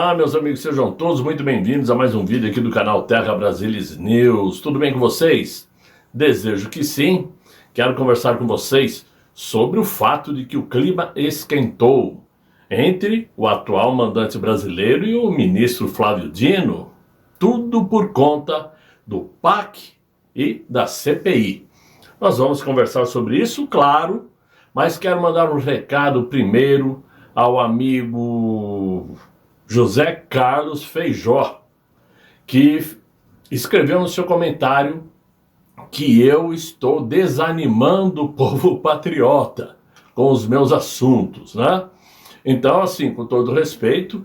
Olá, meus amigos, sejam todos muito bem-vindos a mais um vídeo aqui do canal Terra Brasilis News. Tudo bem com vocês? Desejo que sim. Quero conversar com vocês sobre o fato de que o clima esquentou entre o atual mandante brasileiro e o ministro Flávio Dino. Tudo por conta do PAC e da CPI. Nós vamos conversar sobre isso, claro, mas quero mandar um recado primeiro ao amigo José Carlos Feijó, que escreveu no seu comentário que eu estou desanimando o povo patriota com os meus assuntos, né? Então, assim, com todo respeito,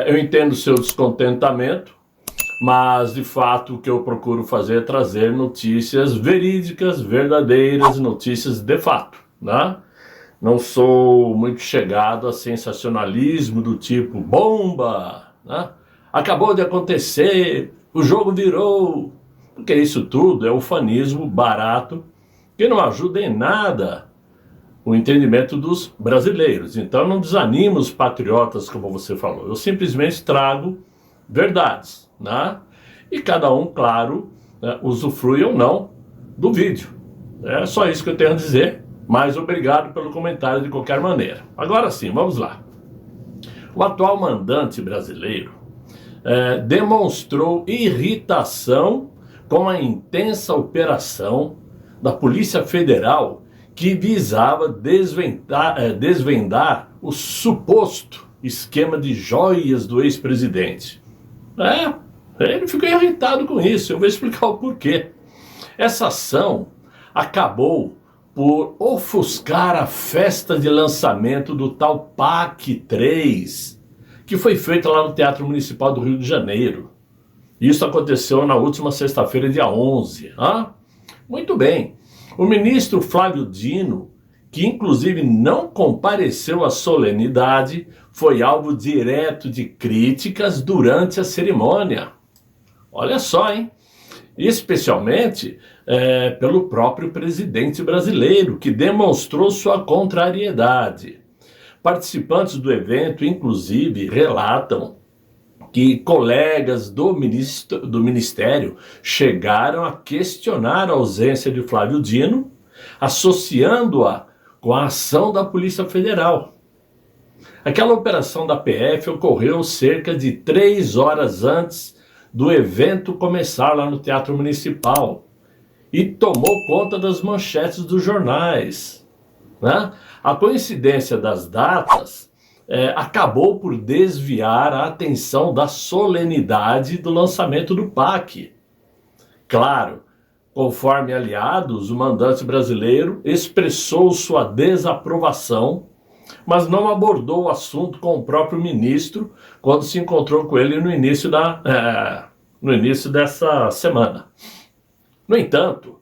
eu entendo o seu descontentamento, mas, de fato, o que eu procuro fazer é trazer notícias verídicas, verdadeiras, notícias de fato, né? Não sou muito chegado a sensacionalismo do tipo bomba, né? Acabou de acontecer, o jogo virou. Porque isso tudo é ufanismo barato que não ajuda em nada o entendimento dos brasileiros. Então não desanimo os patriotas, como você falou. Eu simplesmente trago verdades, né? E cada um, claro, né, usufrui ou não do vídeo. É só isso que eu tenho a dizer. Mas obrigado pelo comentário de qualquer maneira. Agora sim, vamos lá. O atual mandante brasileiro demonstrou irritação com a intensa operação da Polícia Federal que visava desvendar o suposto esquema de joias do ex-presidente. Ele ficou irritado com isso, eu vou explicar o porquê. Essa ação acabou por ofuscar a festa de lançamento do tal PAC 3, que foi feita lá no Teatro Municipal do Rio de Janeiro. Isso aconteceu na última sexta-feira, dia 11. Muito bem. O ministro Flávio Dino, que inclusive não compareceu à solenidade, foi alvo direto de críticas durante a cerimônia. Olha só, hein? Especialmente pelo próprio presidente brasileiro, que demonstrou sua contrariedade. Participantes do evento, inclusive, relatam que colegas do ministério chegaram a questionar a ausência de Flávio Dino, associando-a com a ação da Polícia Federal. Aquela operação da PF ocorreu cerca de 3 horas antes do evento começar lá no Teatro Municipal e tomou conta das manchetes dos jornais, né? A coincidência das datas acabou por desviar a atenção da solenidade do lançamento do PAC. Claro, conforme aliados, o mandante brasileiro expressou sua desaprovação, mas não abordou o assunto com o próprio ministro quando se encontrou com ele no início dessa semana. No entanto,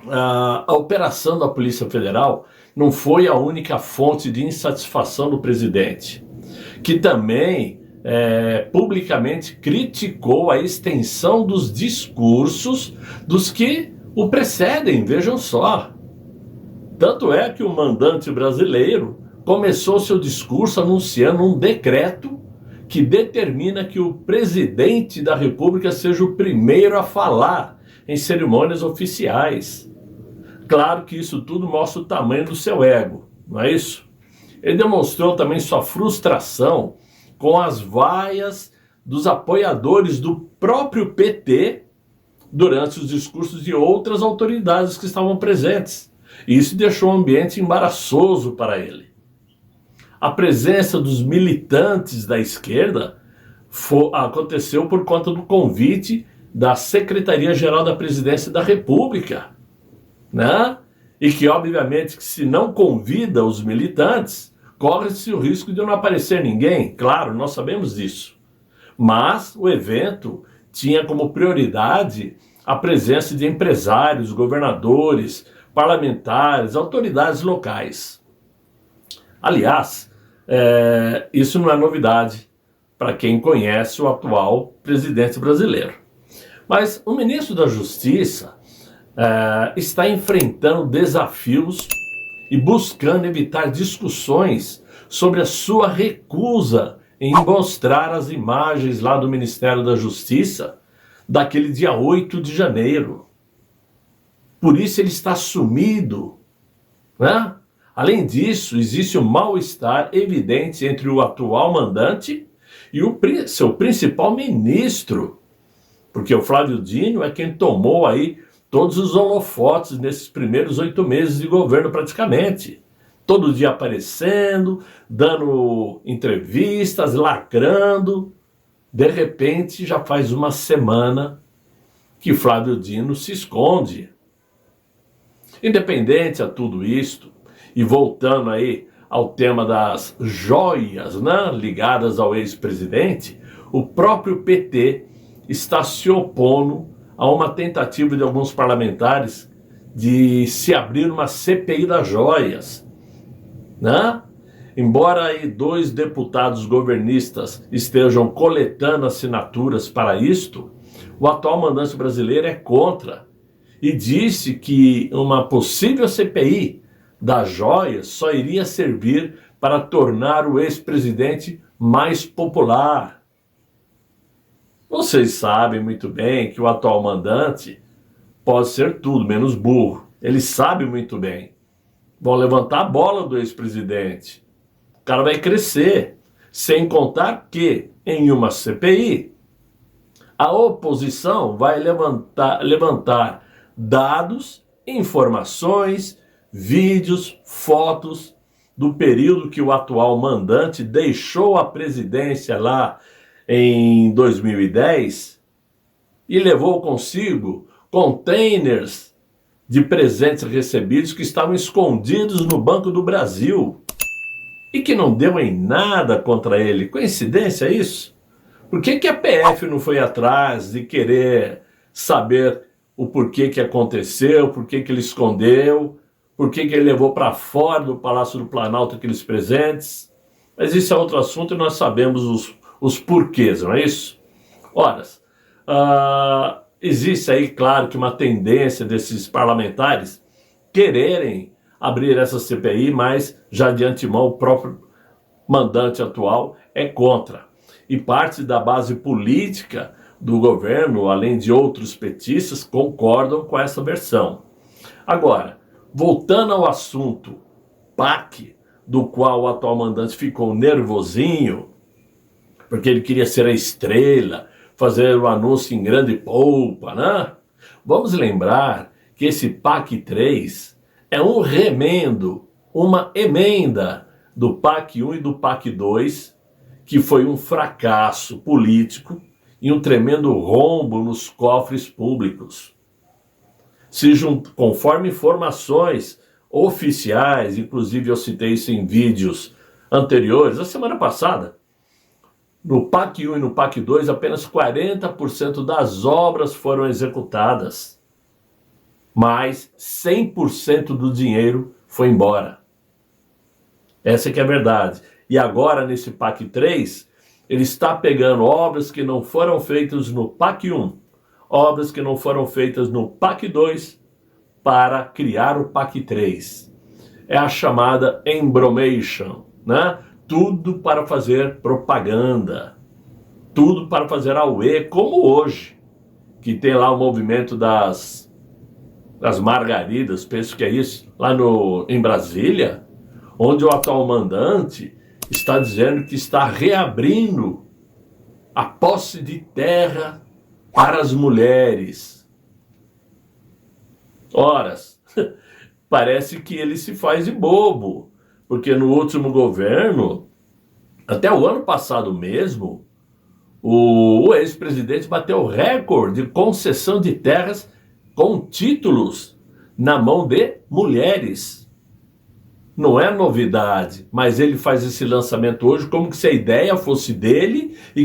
a operação da Polícia Federal não foi a única fonte de insatisfação do presidente, que também publicamente criticou a extensão dos discursos dos que o precedem, vejam só. Tanto é que o mandante brasileiro começou seu discurso anunciando um decreto que determina que o presidente da República seja o primeiro a falar em cerimônias oficiais. Claro que isso tudo mostra o tamanho do seu ego, não é isso? Ele demonstrou também sua frustração com as vaias dos apoiadores do próprio PT durante os discursos de outras autoridades que estavam presentes. E isso deixou um ambiente embaraçoso para ele. A presença dos militantes da esquerda aconteceu por conta do convite da Secretaria-Geral da Presidência da República, né? E que, obviamente, que se não convida os militantes, corre-se o risco de não aparecer ninguém. Claro, nós sabemos disso. Mas o evento tinha como prioridade a presença de empresários, governadores, parlamentares, autoridades locais. Aliás, isso não é novidade para quem conhece o atual presidente brasileiro. Mas o ministro da Justiça está enfrentando desafios e buscando evitar discussões sobre a sua recusa em mostrar as imagens lá do Ministério da Justiça daquele dia 8 de janeiro. Por isso ele está sumido, né? Além disso, existe um mal-estar evidente entre o atual mandante e o seu principal ministro, porque o Flávio Dino é quem tomou aí todos os holofotes nesses primeiros 8 meses de governo praticamente. Todo dia aparecendo, dando entrevistas, lacrando. De repente, já faz uma semana que Flávio Dino se esconde. Independente a tudo isto, e voltando aí ao tema das joias, né, ligadas ao ex-presidente, o próprio PT está se opondo a uma tentativa de alguns parlamentares de se abrir uma CPI das joias, né? Embora aí 2 deputados governistas estejam coletando assinaturas para isto, o atual mandante brasileiro é contra e disse que uma possível CPI das joias só iria servir para tornar o ex-presidente mais popular. Vocês sabem muito bem que o atual mandante pode ser tudo menos burro. Ele sabe muito bem. Vão levantar a bola do ex-presidente. O cara vai crescer. Sem contar que, em uma CPI, a oposição vai levantar dados, informações, vídeos, fotos do período que o atual mandante deixou a presidência lá em 2010 e levou consigo containers de presentes recebidos que estavam escondidos no Banco do Brasil e que não deu em nada contra ele. Coincidência isso? Por que a PF não foi atrás de querer saber o porquê que aconteceu, por que ele escondeu, por que ele levou para fora do Palácio do Planalto aqueles presentes? Mas isso é outro assunto e nós sabemos os porquês, não é isso? Ora, existe aí, claro, que uma tendência desses parlamentares quererem abrir essa CPI, mas já de antemão o próprio mandante atual é contra. E parte da base política do governo, além de outros petistas, concordam com essa versão. Agora, voltando ao assunto PAC, do qual o atual mandante ficou nervosinho, porque ele queria ser a estrela, fazer o anúncio em grande polpa, né? Vamos lembrar que esse PAC 3 é um remendo, uma emenda do PAC 1 e do PAC 2, que foi um fracasso político e um tremendo rombo nos cofres públicos. Conforme informações oficiais, inclusive eu citei isso em vídeos anteriores, a semana passada, no PAC 1 e no PAC 2, apenas 40% das obras foram executadas, mas 100% do dinheiro foi embora. Essa que é a verdade. E agora, nesse PAC 3, ele está pegando obras que não foram feitas no PAC 1, obras que não foram feitas no PAC 2, para criar o PAC 3. É a chamada embromation, né? Tudo para fazer propaganda, tudo para fazer auê, como hoje, que tem lá o movimento das margaridas, penso que é isso, lá em Brasília, onde o atual mandante está dizendo que está reabrindo a posse de terra para as mulheres. Ora, parece que ele se faz de bobo, porque no último governo, até o ano passado mesmo, o ex-presidente bateu recorde de concessão de terras com títulos na mão de mulheres. Não é novidade, mas ele faz esse lançamento hoje como que se a ideia fosse dele e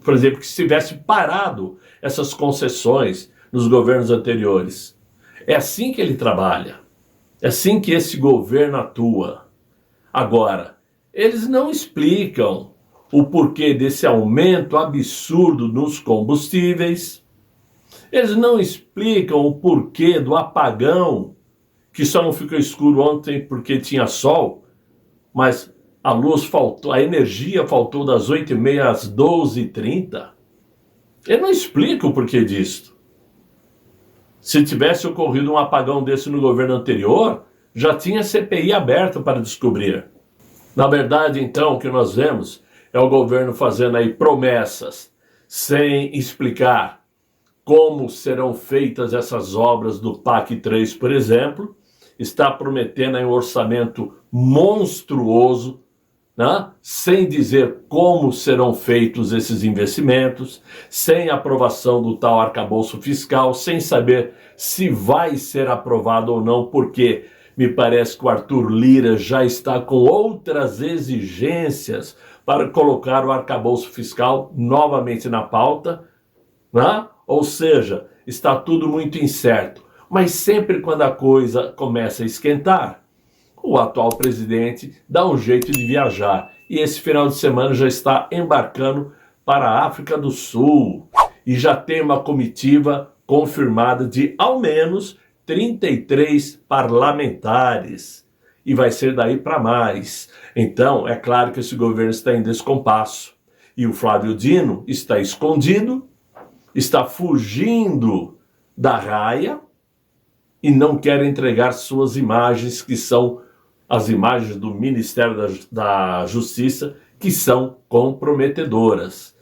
por exemplo, que se tivesse parado essas concessões nos governos anteriores. É assim que ele trabalha. É assim que esse governo atua. Agora, eles não explicam o porquê desse aumento absurdo nos combustíveis. Eles não explicam o porquê do apagão, que só não ficou escuro ontem porque tinha sol, mas a luz faltou, a energia faltou das 8h30 às 12h30. Eu não explico o porquê disso. Se tivesse ocorrido um apagão desse no governo anterior, já tinha CPI aberta para descobrir. Na verdade, então, o que nós vemos é o governo fazendo aí promessas sem explicar como serão feitas essas obras do PAC 3, por exemplo. Está prometendo aí um orçamento monstruoso, né? Sem dizer como serão feitos esses investimentos, sem aprovação do tal arcabouço fiscal, sem saber se vai ser aprovado ou não, porque me parece que o Arthur Lira já está com outras exigências para colocar o arcabouço fiscal novamente na pauta, né? Ou seja, está tudo muito incerto. Mas sempre quando a coisa começa a esquentar, o atual presidente dá um jeito de viajar. E esse final de semana já está embarcando para a África do Sul. E já tem uma comitiva confirmada de ao menos 33 parlamentares. E vai ser daí para mais. Então, é claro que esse governo está em descompasso. E o Flávio Dino está escondido, está fugindo da raia e não quer entregar suas imagens, que são as imagens do Ministério da Justiça, que são comprometedoras.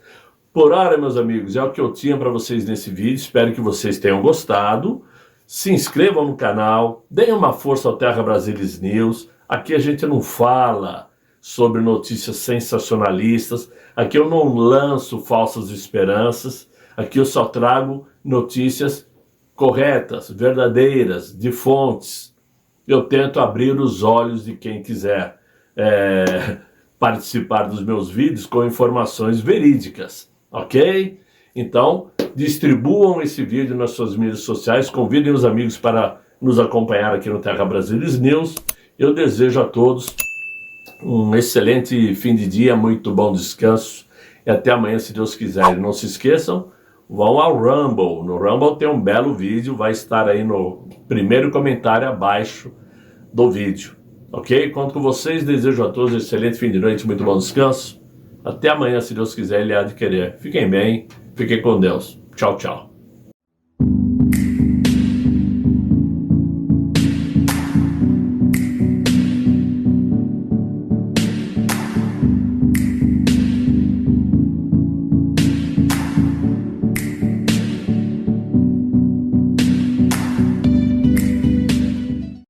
Por hora, meus amigos, é o que eu tinha para vocês nesse vídeo. Espero que vocês tenham gostado. Se inscrevam no canal, deem uma força ao Terra Brasilis News. Aqui a gente não fala sobre notícias sensacionalistas. Aqui eu não lanço falsas esperanças. Aqui eu só trago notícias corretas, verdadeiras, de fontes. Eu tento abrir os olhos de quem quiser participar dos meus vídeos com informações verídicas, ok? Então, distribuam esse vídeo nas suas mídias sociais, convidem os amigos para nos acompanhar aqui no Terra Brasilis News. Eu desejo a todos um excelente fim de dia, muito bom descanso e até amanhã, se Deus quiser. E não se esqueçam, vão ao Rumble. No Rumble tem um belo vídeo, vai estar aí no primeiro comentário abaixo do vídeo. Ok? Conto com vocês, desejo a todos um excelente fim de noite, muito bom descanso. Até amanhã, se Deus quiser, Ele há de querer. Fiquem bem, fiquem com Deus. Tchau, tchau.